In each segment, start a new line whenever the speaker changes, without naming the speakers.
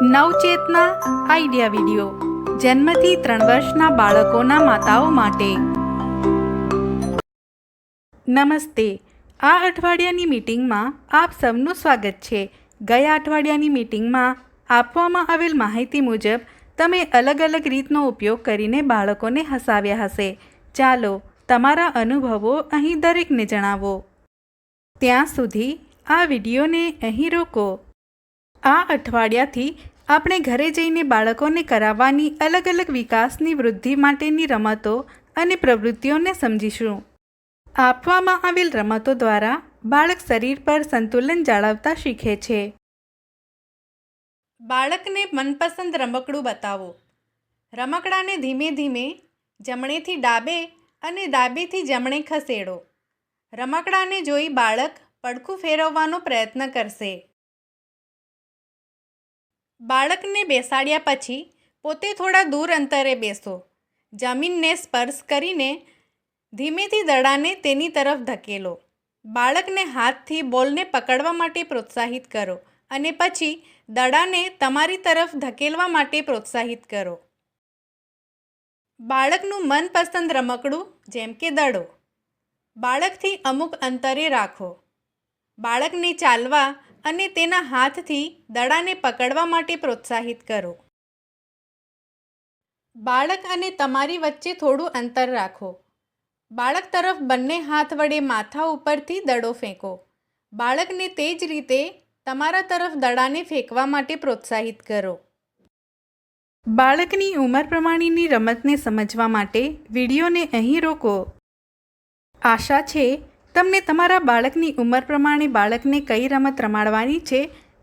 નવચેતના idea video જન્મથી 3 વર્ષના બાળકોના માતાઓ માટે। નમસ્તે, આ અઠવાડિયાની મીટિંગમાં આપ સૌનું સ્વાગત છે। ગયા અઠવાડિયાની મીટિંગમાં આપવામાં આવેલ માહિતી મુજબ તમે અલગ અલગ રીતનો ઉપયોગ કરીને બાળકોને હસાવ્યા હશે। ચાલો તમારા અનુભવો અહીં દરેકને જણાવો। ત્યાં સુધી આ વિડીયોને અહીં રોકો। આ અઠવાડિયાથી આપણે ઘરે જઈને બાળકોને કરાવવાની અલગ અલગ વિકાસની વૃદ્ધિ માટેની રમતો અને પ્રવૃત્તિઓને સમજીશું। આપવામાં આવેલ રમતો દ્વારા બાળક શરીર પર સંતુલન જાળવતા શીખે છે। બાળકને મનપસંદ રમકડું બતાવો। રમકડાને ધીમે ધીમે જમણેથી ડાબે અને ડાબેથી જમણે ખસેડો। રમકડાને જોઈ બાળક પડખું ફેરવવાનો પ્રયત્ન કરશે। બાળકને બેસાડ્યા પછી પોતે થોડા દૂર અંતરે બેસો। જમીનને સ્પર્શ કરીને ધીમેથી દડાને તેની તરફ ધકેલો। બાળકને હાથથી બોલને પકડવા માટે પ્રોત્સાહિત કરો અને પછી દડાને તમારી તરફ ધકેલવા માટે પ્રોત્સાહિત કરો। બાળકનું મનપસંદ રમકડું જેમ કે દડો બાળકથી અમુક અંતરે રાખો। બાળકને ચાલવા અને તેના હાથથી દડાને પકડવા માટે પ્રોત્સાહિત કરો। બાળક અને તમારી વચ્ચે થોડું અંતર રાખો। બાળક તરફ બંને હાથ વડે માથા ઉપરથી દડો ફેંકો। બાળકને તે જ રીતે તમારા તરફ દડાને ફેંકવા માટે પ્રોત્સાહિત કરો। બાળકની ઉંમર પ્રમાણેની રમતને સમજવા માટે વિડીયોને અહીં રોકો। આશા છે તમને તમારા બાળકની ઉંમર પ્રમાણે બાળકને કઈ રમત રમાડવાની છે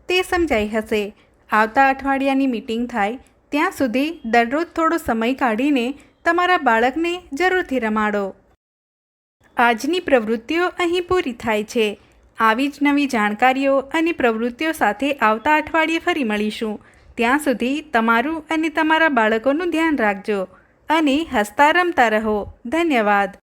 તે સમજાઈ હશે। આવતા અઠવાડિયાની મીટિંગ થાય ત્યાં સુધી દરરોજ થોડો સમય કાઢીને તમારા બાળકને જરૂરથી રમાડો। આજની પ્રવૃત્તિઓ અહીં પૂરી થાય છે। આવી જ નવી જાણકારીઓ અને પ્રવૃત્તિઓ સાથે આવતા અઠવાડિયે ફરી મળીશું। ત્યાં સુધી તમારું અને તમારા બાળકોનું ધ્યાન રાખજો અને હસતા રમતા રહો। ધન્યવાદ।